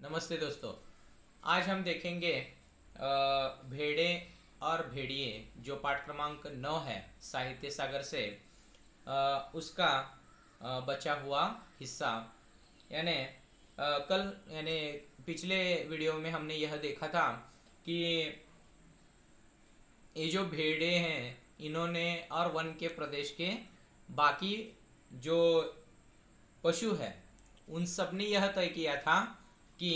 नमस्ते दोस्तों। आज हम देखेंगे भेड़े और भेड़िए जो पाठ क्रमांक 9 है साहित्य सागर से, उसका बचा हुआ हिस्सा। यानी कल यानी पिछले वीडियो में हमने यह देखा था कि ये जो भेड़े हैं इन्होंने और वन के प्रदेश के बाकी जो पशु है उन सब ने यह तय किया था कि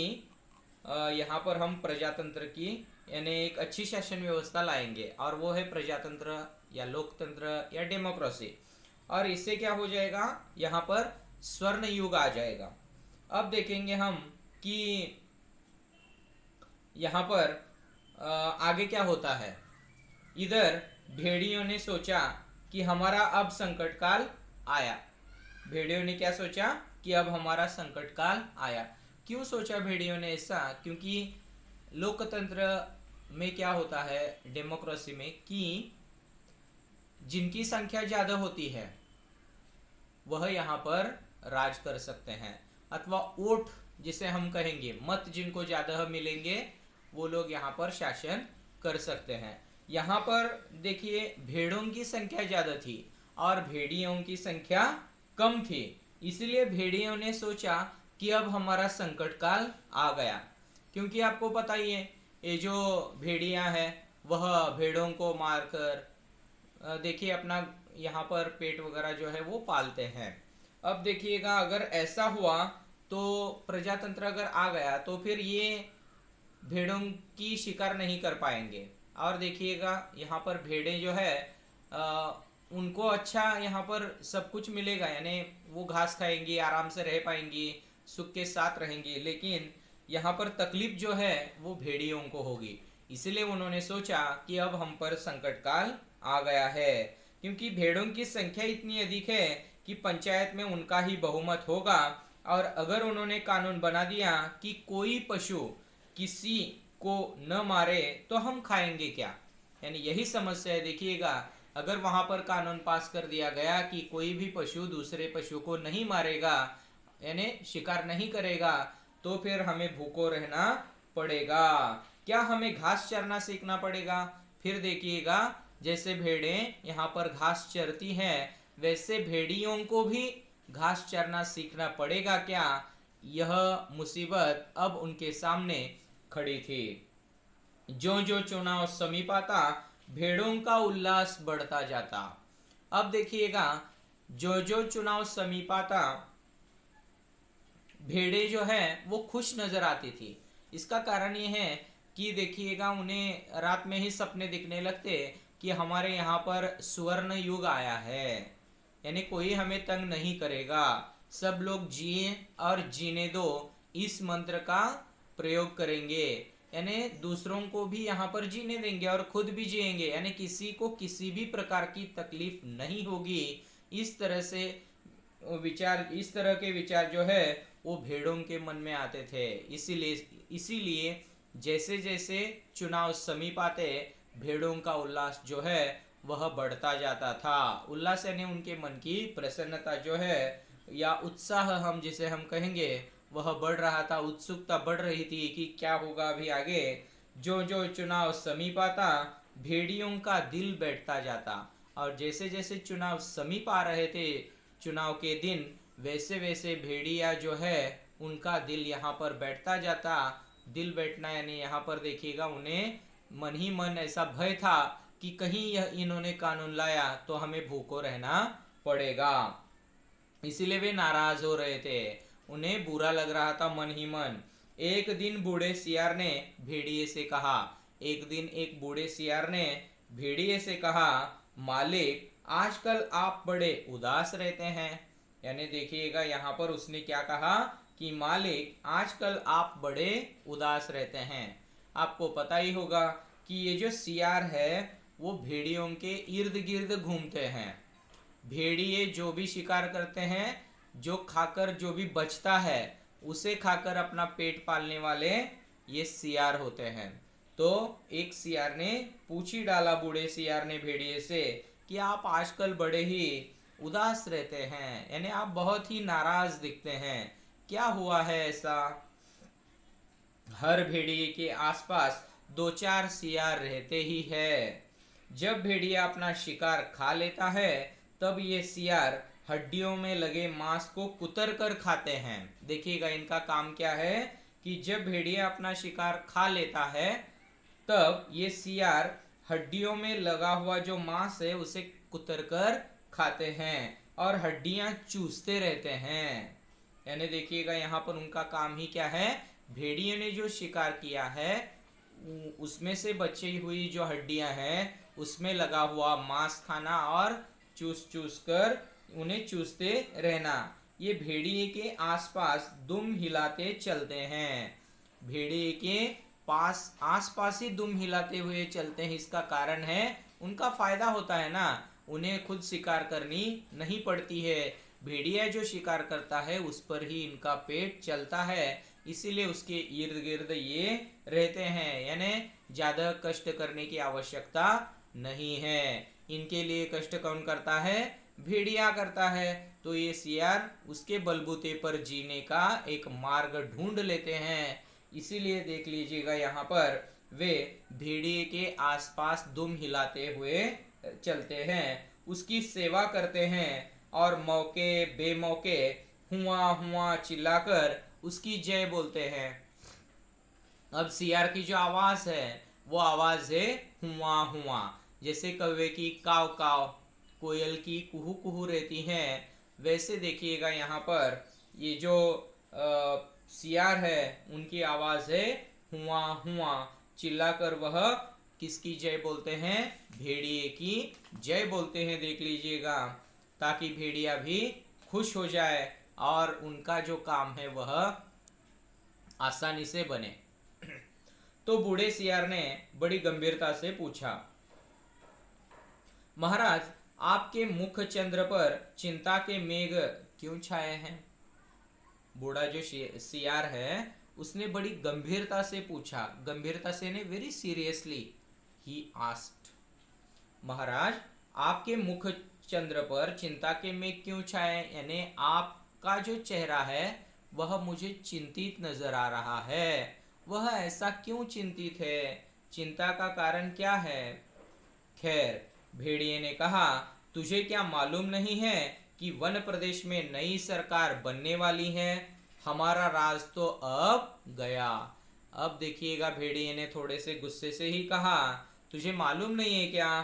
यहाँ पर हम प्रजातंत्र की यानी एक अच्छी शासन व्यवस्था लाएंगे, और वो है प्रजातंत्र या लोकतंत्र या डेमोक्रेसी। और इससे क्या हो जाएगा, यहाँ पर स्वर्ण युग आ जाएगा। अब देखेंगे हम कि यहाँ पर आगे क्या होता है। इधर भेड़ियों ने सोचा कि हमारा अब संकट काल आया। भेड़ियों ने क्या सोचा कि अब हमारा संकट काल आया। क्यों सोचा भेड़ियों ने ऐसा? क्योंकि लोकतंत्र में क्या होता है, डेमोक्रेसी में, कि जिनकी संख्या ज्यादा होती है वह यहाँ पर राज कर सकते हैं, अथवा वोट जिसे हम कहेंगे, मत जिनको ज्यादा मिलेंगे वो लोग यहाँ पर शासन कर सकते हैं। यहाँ पर देखिए भेड़ों की संख्या ज्यादा थी और भेड़ियों की संख्या कम थी, इसलिए भेड़ियों ने सोचा कि अब हमारा संकट काल आ गया। क्योंकि आपको पता ही है ये जो भेड़िया है वह भेड़ों को मारकर देखिए अपना यहाँ पर पेट वगैरह जो है वो पालते हैं। अब देखिएगा अगर ऐसा हुआ तो प्रजातंत्र अगर आ गया तो फिर ये भेड़ों की शिकार नहीं कर पाएंगे। और देखिएगा यहाँ पर भेड़ें जो है आ, उनको अच्छा यहाँ पर सब कुछ मिलेगा, यानी वो घास खाएंगी, आराम से रह पाएंगी, सुख के साथ रहेंगी। लेकिन यहाँ पर तकलीफ जो है वो भेड़ियों को होगी। इसलिए उन्होंने सोचा कि अब हम पर संकट काल आ गया है। क्योंकि भेड़ों की संख्या इतनी अधिक है कि पंचायत में उनका ही बहुमत होगा, और अगर उन्होंने कानून बना दिया कि कोई पशु किसी को न मारे तो हम खाएंगे क्या, यानी यही समस्या है। देखिएगा अगर वहां पर कानून पास कर दिया गया कि कोई भी पशु दूसरे पशु को नहीं मारेगा, यानी शिकार नहीं करेगा, तो फिर हमें भूखो रहना पड़ेगा। क्या हमें घास चरना सीखना पड़ेगा? फिर देखिएगा जैसे भेड़ें यहाँ पर घास चरती हैं वैसे भेड़ियों को भी घास चरना सीखना पड़ेगा क्या? यह मुसीबत अब उनके सामने खड़ी थी। जो जो चुनाव समीप आता भेड़ों का उल्लास बढ़ता जाता। अब देखिएगा जो जो चुनाव समीप आता भेड़े जो है वो खुश नजर आती थी। इसका कारण ये है कि देखिएगा उन्हें रात में ही सपने दिखने लगते कि हमारे यहाँ पर सुवर्ण युग आया है, यानी कोई हमें तंग नहीं करेगा, सब लोग जिए और जीने दो, इस मंत्र का प्रयोग करेंगे, यानी दूसरों को भी यहाँ पर जीने देंगे और खुद भी जिएंगे, यानी किसी को किसी भी प्रकार की तकलीफ नहीं होगी। इस तरह से विचार, इस तरह के विचार जो है वो भेड़ों के मन में आते थे। इसीलिए जैसे जैसे चुनाव समीप आते भेड़ों का उल्लास जो है वह बढ़ता जाता था। उल्लास यानी उनके मन की प्रसन्नता जो है या उत्साह हम जिसे हम कहेंगे वह बढ़ रहा था, उत्सुकता बढ़ रही थी कि क्या होगा अभी आगे। जो जो चुनाव समीप आता भेड़ियों का दिल बैठता जाता, और जैसे जैसे चुनाव समीप आ रहे थे चुनाव के दिन, वैसे वैसे भेड़िया जो है उनका दिल यहाँ पर बैठता जाता। दिल बैठना यानी यहाँ पर देखिएगा उन्हें मन ही मन ऐसा भय था कि कहीं यह इन्होंने कानून लाया तो हमें भूखो रहना पड़ेगा। इसीलिए वे नाराज हो रहे थे, उन्हें बुरा लग रहा था मन ही मन। एक दिन बूढ़े सियार ने भेड़िए से कहा, एक दिन एक बूढ़े सियार ने भेड़िए से कहा, मालिक आजकल आप बड़े उदास रहते हैं। यानी देखिएगा यहाँ पर उसने क्या कहा कि मालिक आजकल आप बड़े उदास रहते हैं। आपको पता ही होगा कि ये जो सियार है वो भेड़ियों के इर्द गिर्द घूमते हैं। भेड़िए जो भी शिकार करते हैं, जो खाकर जो भी बचता है उसे खाकर अपना पेट पालने वाले ये सियार होते हैं। तो एक सियार ने पूछ ही डाला बूढ़े सियार ने भेड़िए से कि आप आजकल बड़े ही उदास रहते हैं, यानी आप बहुत ही नाराज दिखते हैं, क्या हुआ है ऐसा? हर भेड़िए के आसपास दो चार सियार रहते ही है। जब भेड़िया अपना शिकार खा लेता है तब ये सियार हड्डियों में लगे मांस को कुतर कर खाते हैं। देखिएगा इनका काम क्या है कि जब भेड़िया अपना शिकार खा लेता है तब ये सियार हड्डियों में लगा हुआ जो मांस है उसे कुतर कर खाते हैं और हड्डियां चूसते रहते हैं। यानी देखिएगा यहाँ पर उनका काम ही क्या है, भेड़िए ने जो शिकार किया है उसमें से बची हुई जो हड्डियां हैं उसमें लगा हुआ मांस खाना और चूस चूस कर उन्हें चूसते रहना। ये भेड़िए के आसपास दुम हिलाते चलते हैं। भेड़िए के पास आसपास ही दुम हिलाते हुए चलते हैं। इसका कारण है उनका फायदा होता है ना, उन्हें खुद शिकार करनी नहीं पड़ती है। भेड़िया जो शिकार करता है उस पर ही इनका पेट चलता है, इसीलिए उसके इर्द गिर्द ये रहते हैं। यानी ज्यादा कष्ट करने की आवश्यकता नहीं है। इनके लिए कष्ट कौन करता है, भेड़िया करता है। तो ये सियार उसके बलबूते पर जीने का एक मार्ग ढूंढ लेते हैं। इसीलिए देख लीजिएगा यहाँ पर वे भेड़िए के आसपास दुम हिलाते हुए चलते हैं, उसकी सेवा करते हैं और मौके बेमौके हुआ हुआ चिल्लाकर उसकी जय बोलते हैं। अब सियार की जो आवाज है वो आवाज है हुआ हुआ। जैसे कौवे की काव काव, कोयल की कुहू कुहू रहती हैं, वैसे देखिएगा यहाँ पर ये जो सियार है उनकी आवाज है हुआ हुआ। चिल्लाकर वह किसकी जय बोलते हैं, भेड़िए की जय बोलते हैं। देख लीजिएगा ताकि भेड़िया भी खुश हो जाए और उनका जो काम है वह आसानी से बने। तो बूढ़े सियार ने बड़ी गंभीरता से पूछा, महाराज आपके मुख चंद्र पर चिंता के मेघ क्यों छाए हैं। बूढ़ा जो सियार है उसने बड़ी गंभीरता से पूछा, गंभीरता से ने वेरी सीरियसली ही आस्क्ड, महाराज आपके मुख चंद्र पर चिंता के मेघ क्यों छाए, यानी आपका जो चेहरा है वह मुझे चिंतित नजर आ रहा है। वह ऐसा क्यों चिंतित है, चिंता का कारण क्या है। खैर, भेड़िए ने कहा, तुझे क्या मालूम नहीं है कि वन प्रदेश में नई सरकार बनने वाली है। हमारा राज तो अब गया। अब देखिएगा भेड़िए ने थोड़े से गुस्से से ही कहा, तुझे मालूम नहीं है क्या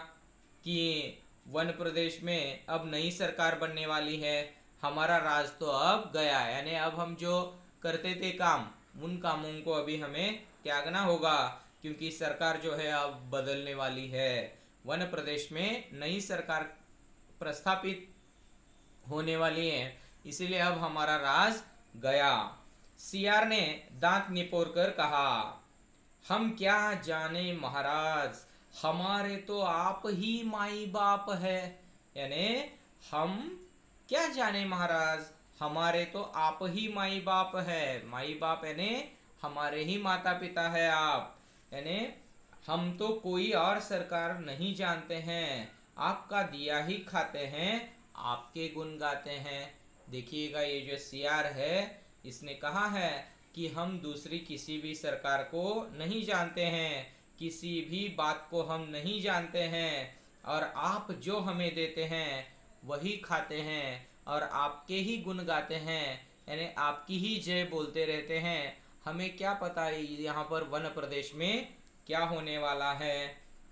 कि वन प्रदेश में अब नई सरकार बनने वाली है। हमारा राज तो अब गया, यानी अब हम जो करते थे काम उन कामों को अभी हमें त्यागना होगा, क्योंकि सरकार जो है अब बदलने वाली है। वन प्रदेश में नई सरकार प्रस्थापित होने वाली है, इसीलिए अब हमारा राज गया। सियार ने दांत निपोर कर कहा, हम क्या जाने महाराज, हमारे तो आप ही माई बाप है। यानी हम क्या जाने महाराज, हमारे तो आप ही माई बाप है। माई बाप यानी हमारे ही माता पिता है आप। यानी हम तो कोई और सरकार नहीं जानते हैं, आपका दिया ही खाते हैं, आपके गुण गाते हैं। देखिएगा ये जो सियार है इसने कहा है कि हम दूसरी किसी भी सरकार को नहीं जानते हैं, किसी भी बात को हम नहीं जानते हैं, और आप जो हमें देते हैं वही खाते हैं और आपके ही गुण गाते हैं, यानी आपकी ही जय बोलते रहते हैं। हमें क्या पता है यहाँ पर वन प्रदेश में क्या होने वाला है।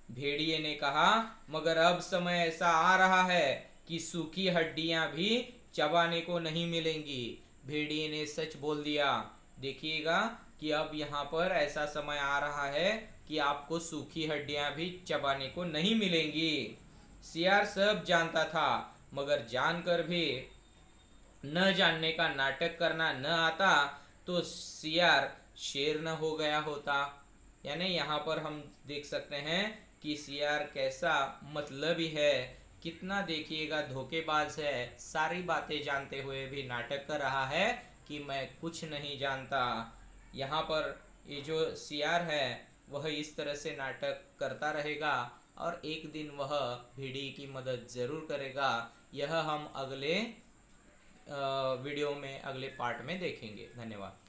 भेड़िए ने कहा, मगर अब समय ऐसा आ रहा है कि सूखी हड्डियां भी चबाने को नहीं मिलेंगी। भेड़िए ने सच बोल दिया। देखिएगा कि अब यहाँ पर ऐसा समय आ रहा है कि आपको सूखी हड्डियां भी चबाने को नहीं मिलेंगी। सियार सब जानता था, मगर जानकर भी न जानने का नाटक करना न आता तो सियार शेर न हो गया होता। यानी यहाँ पर हम देख सकते हैं कि सियार कैसा मतलबी है, कितना देखिएगा धोखेबाज है। सारी बातें जानते हुए भी नाटक कर रहा है कि मैं कुछ नहीं जानता। यहाँ पर ये जो सियार है वह इस तरह से नाटक करता रहेगा और एक दिन वह भेड़िए की मदद जरूर करेगा। यह हम अगले वीडियो में अगले पार्ट में देखेंगे। धन्यवाद।